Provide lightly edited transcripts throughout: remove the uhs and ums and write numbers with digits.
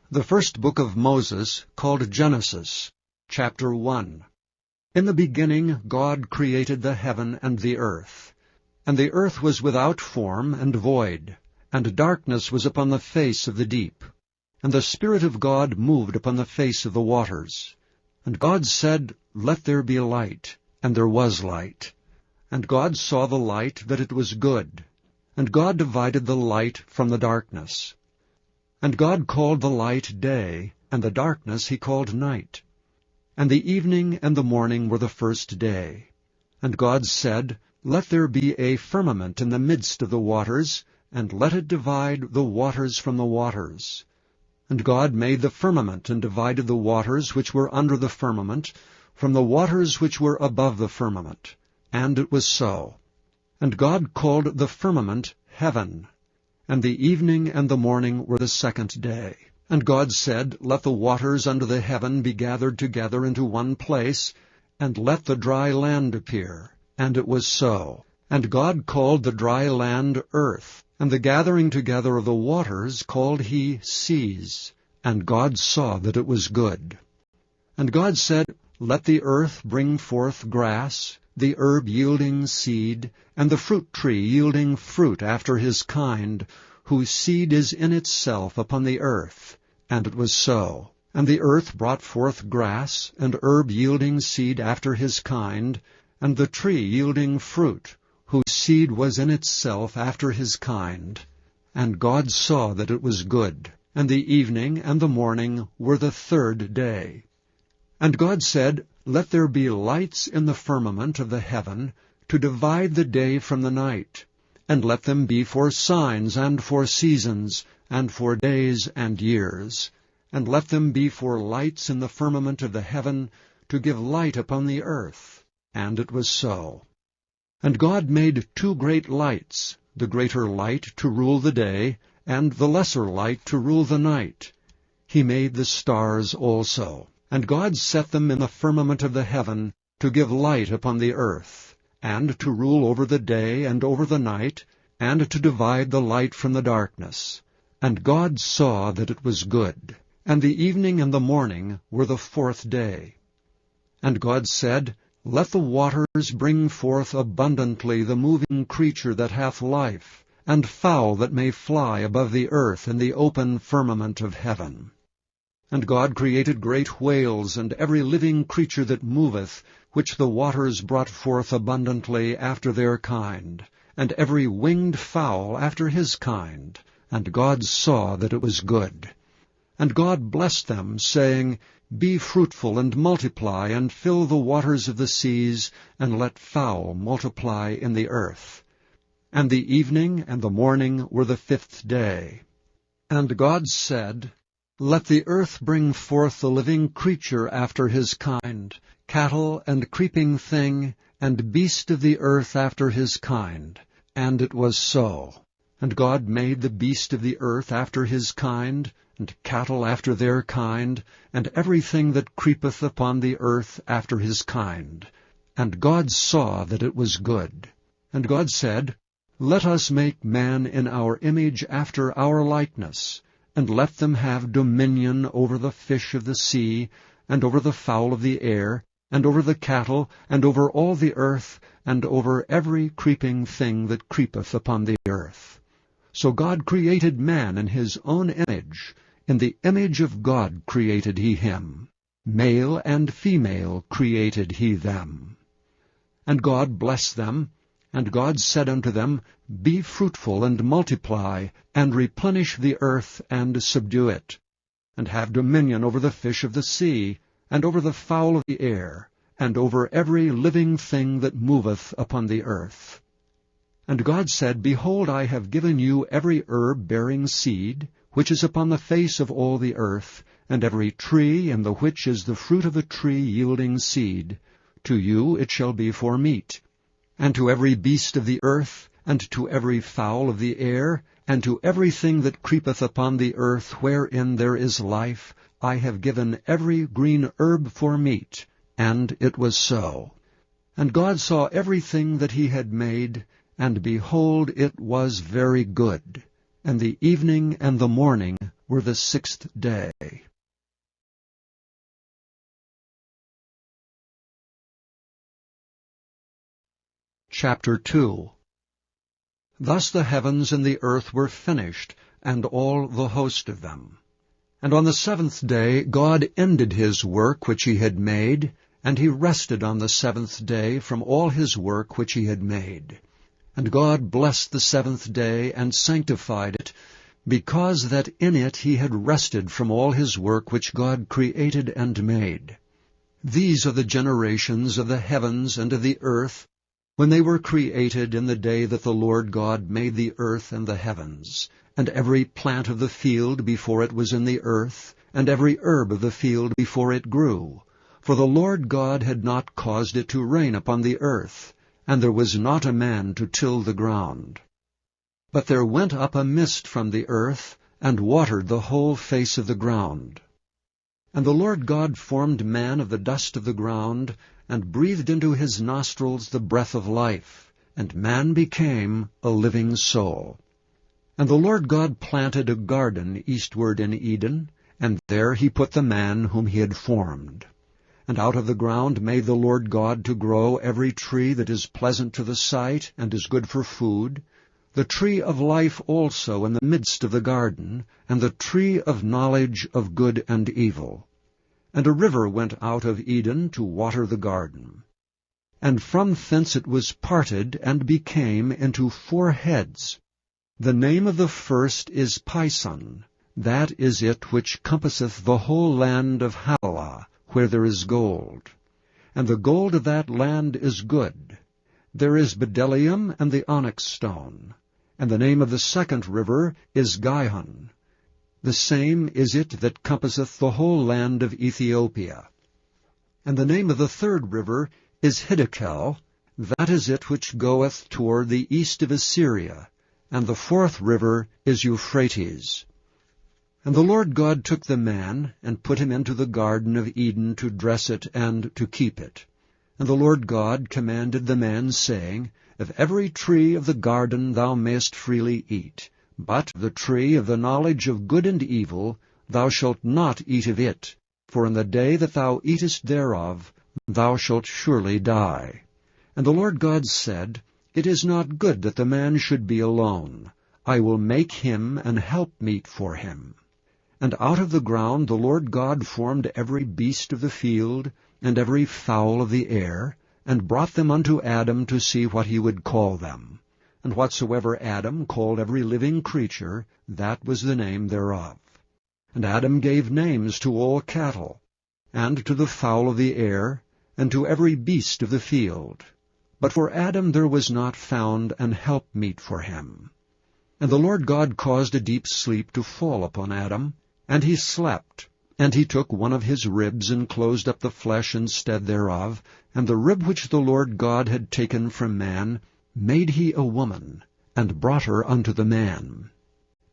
The first book of Moses, called Genesis, chapter 1. In the beginning God created the heaven and the earth. And the earth was without form and void, and darkness was upon the face of the deep. And the Spirit of God moved upon the face of the waters. And God said, Let there be light. And there was light. And God saw the light that it was good. And God divided the light from the darkness. And God called the light day, and the darkness he called night. And the evening and the morning were the first day. And God said, Let there be a firmament in the midst of the waters, and let it divide the waters from the waters. And God made the firmament, and divided the waters which were under the firmament from the waters which were above the firmament. And it was so. And God called the firmament heaven. And the evening and the morning were the second day. And God said, Let the waters under the heaven be gathered together into one place, and let the dry land appear. And it was so. And God called the dry land earth, and the gathering together of the waters called he seas. And God saw that it was good. And God said, Let the earth bring forth grass, the herb yielding seed, and the fruit tree yielding fruit after his kind, whose seed is in itself upon the earth. And it was so. And the earth brought forth grass, and herb yielding seed after his kind, and the tree yielding fruit, whose seed was in itself after his kind. And God saw that it was good. And the evening and the morning were the third day. And God said, Let there be lights in the firmament of the heaven, to divide the day from the night, and let them be for signs and for seasons, and for days and years, and let them be for lights in the firmament of the heaven, to give light upon the earth. And it was so. And God made two great lights, the greater light to rule the day, and the lesser light to rule the night. He made the stars also. And God set them in the firmament of the heaven, to give light upon the earth, and to rule over the day and over the night, and to divide the light from the darkness. And God saw that it was good. And the evening and the morning were the fourth day. And God said, Let the waters bring forth abundantly the moving creature that hath life, and fowl that may fly above the earth in the open firmament of heaven. And God created great whales, and every living creature that moveth, which the waters brought forth abundantly after their kind, and every winged fowl after his kind. And God saw that it was good. And God blessed them, saying, Be fruitful and multiply, and fill the waters of the seas, and let fowl multiply in the earth. And the evening and the morning were the fifth day. And God said, Let the earth bring forth the living creature after his kind, cattle and creeping thing, and beast of the earth after his kind. And it was so. And God made the beast of the earth after his kind, and cattle after their kind, and everything that creepeth upon the earth after his kind. And God saw that it was good. And God said, Let us make man in our image after our likeness, and let them have dominion over the fish of the sea, and over the fowl of the air, and over the cattle, and over all the earth, and over every creeping thing that creepeth upon the earth. So God created man in his own image. In the image of God created he him. Male and female created he them. And God blessed them. And God said unto them, Be fruitful and multiply, and replenish the earth, and subdue it, and have dominion over the fish of the sea, and over the fowl of the air, and over every living thing that moveth upon the earth. And God said, Behold, I have given you every herb bearing seed, which is upon the face of all the earth, and every tree in the which is the fruit of a tree yielding seed. To you it shall be for meat. And to every beast of the earth, and to every fowl of the air, and to everything that creepeth upon the earth wherein there is life, I have given every green herb for meat. And it was so. And God saw everything that he had made, and behold, it was very good. And the evening and the morning were the 6th day. Chapter 2. Thus the heavens and the earth were finished, and all the host of them. And on the 7th day God ended his work which he had made, and he rested on the 7th day from all his work which he had made. And God blessed the 7th day, and sanctified it, because that in it he had rested from all his work which God created and made. These are the generations of the heavens and of the earth, when they were created in the day that the Lord God made the earth and the heavens, and every plant of the field before it was in the earth, and every herb of the field before it grew. For the Lord God had not caused it to rain upon the earth, and there was not a man to till the ground. But there went up a mist from the earth, and watered the whole face of the ground. And the Lord God formed man of the dust of the ground, and breathed into his nostrils the breath of life, and man became a living soul. And the Lord God planted a garden eastward in Eden, and there he put the man whom he had formed. And out of the ground made the Lord God to grow every tree that is pleasant to the sight, and is good for food, the tree of life also in the midst of the garden, and the tree of knowledge of good and evil. And a river went out of Eden to water the garden. And from thence it was parted, and became into 4 heads. The name of the first is Pison. That is it which compasseth the whole land of Havilah, where there is gold. And the gold of that land is good. There is bdellium and the onyx stone. And the name of the second river is Gihon. The same is it that compasseth the whole land of Ethiopia. And the name of the third river is Hiddekel. That is it which goeth toward the east of Assyria. And the 4th river is Euphrates. And the Lord God took the man, and put him into the garden of Eden to dress it and to keep it. And the Lord God commanded the man, saying, Of every tree of the garden thou mayest freely eat, but the tree of the knowledge of good and evil thou shalt not eat of it, for in the day that thou eatest thereof thou shalt surely die. And the Lord God said, It is not good that the man should be alone. I will make him an helpmeet for him. And out of the ground the Lord God formed every beast of the field, and every fowl of the air, and brought them unto Adam to see what he would call them. And whatsoever Adam called every living creature, that was the name thereof. And Adam gave names to all cattle, and to the fowl of the air, and to every beast of the field. But for Adam there was not found an helpmeet for him. And the Lord God caused a deep sleep to fall upon Adam, and he slept. And he took one of his ribs, and closed up the flesh instead thereof, and the rib which the Lord God had taken from man made he a woman, and brought her unto the man.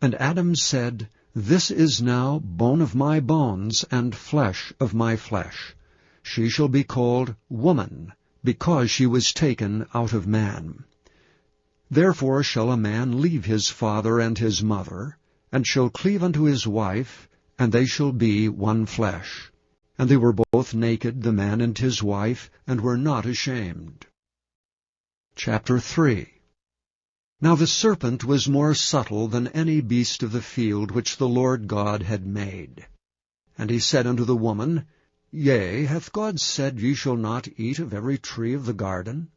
And Adam said, This is now bone of my bones, and flesh of my flesh. She shall be called woman, because she was taken out of man. Therefore shall a man leave his father and his mother, and shall cleave unto his wife, and they shall be one flesh. And they were both naked, the man and his wife, and were not ashamed. Chapter 3. Now the serpent was more subtle than any beast of the field which the Lord God had made. And he said unto the woman, Yea, hath God said, Ye shall not eat of every tree of the garden?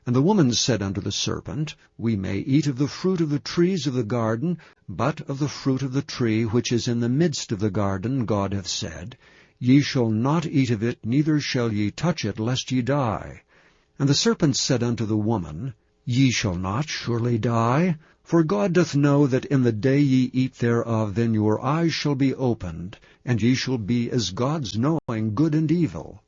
And the woman said unto the serpent, We may eat of the fruit of the trees of the garden, but of the fruit of the tree which is in the midst of the garden God hath said, Ye shall not eat of it, neither shall ye touch it, lest ye die. And the serpent said unto the woman, Ye shall not surely die, for God doth know that in the day ye eat thereof, then your eyes shall be opened, and ye shall be as gods, knowing good and evil.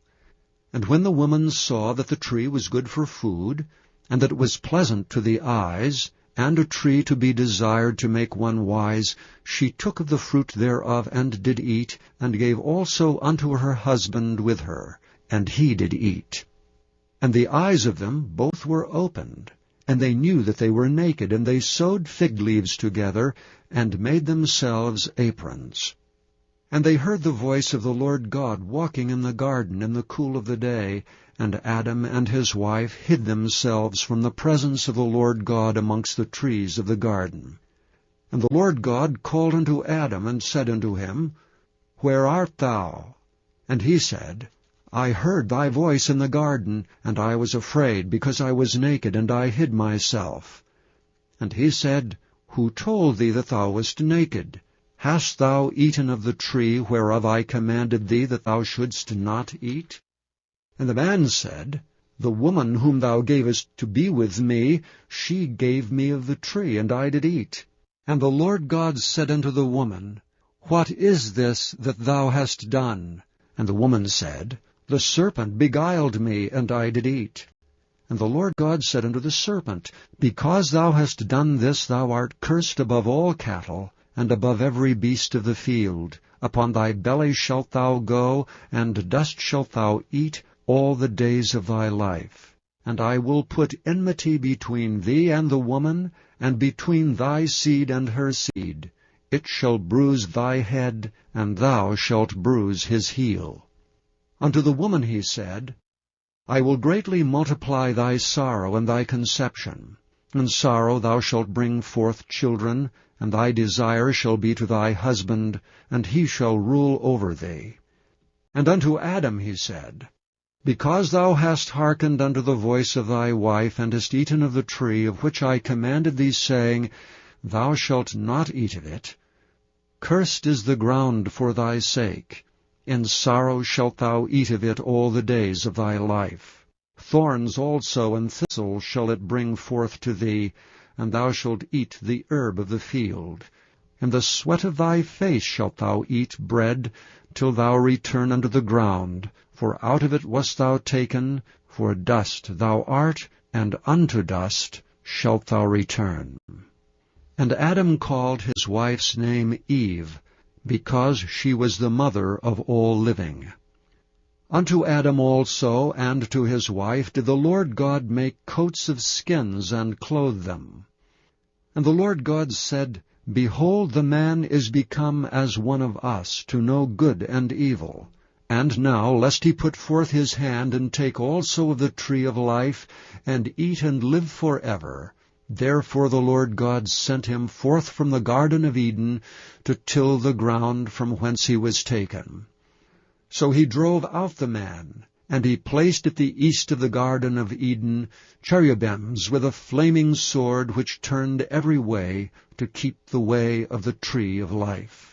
And when the woman saw that the tree was good for food, and that it was pleasant to the eyes, and a tree to be desired to make one wise, she took of the fruit thereof, and did eat, and gave also unto her husband with her, and he did eat. And the eyes of them both were opened, And they knew that they were naked, and they sewed fig leaves together, and made themselves aprons. And they heard the voice of the Lord God walking in the garden in the cool of the day, and Adam and his wife hid themselves from the presence of the Lord God amongst the trees of the garden. And the Lord God called unto Adam, and said unto him, Where art thou? And he said, I heard thy voice in the garden, and I was afraid, because I was naked, and I hid myself. And he said, Who told thee that thou wast naked? Hast thou eaten of the tree whereof I commanded thee that thou shouldst not eat? And the man said, The woman whom thou gavest to be with me, she gave me of the tree, and I did eat. And the Lord God said unto the woman, What is this that thou hast done? And the woman said, The serpent beguiled me, and I did eat. And the Lord God said unto the serpent, Because thou hast done this, thou art cursed above all cattle, and above every beast of the field. Upon thy belly shalt thou go, and dust shalt thou eat all the days of thy life. And I will put enmity between thee and the woman, and between thy seed and her seed. It shall bruise thy head, and thou shalt bruise his heel. Unto the woman he said, I will greatly multiply thy sorrow and thy conception. In sorrow thou shalt bring forth children, and thy desire shall be to thy husband, and he shall rule over thee. And unto Adam he said, Because thou hast hearkened unto the voice of thy wife, and hast eaten of the tree of which I commanded thee, saying, Thou shalt not eat of it, cursed is the ground for thy sake. In sorrow shalt thou eat of it all the days of thy life. Thorns also and thistles shall it bring forth to thee, and thou shalt eat the herb of the field. In the sweat of thy face shalt thou eat bread, till thou return unto the ground. For out of it wast thou taken, for dust thou art, and unto dust shalt thou return. And Adam called his wife's name Eve, because she was the mother of all living. Unto Adam also and to his wife did the Lord God make coats of skins, and clothe them. And the Lord God said, Behold, the man is become as one of us, to know good and evil. And now, lest he put forth his hand, and take also of the tree of life, and eat and live forever, therefore the Lord God sent him forth from the Garden of Eden, to till the ground from whence he was taken. So he drove out the man, and he placed at the east of the Garden of Eden cherubims with a flaming sword, which turned every way, to keep the way of the tree of life.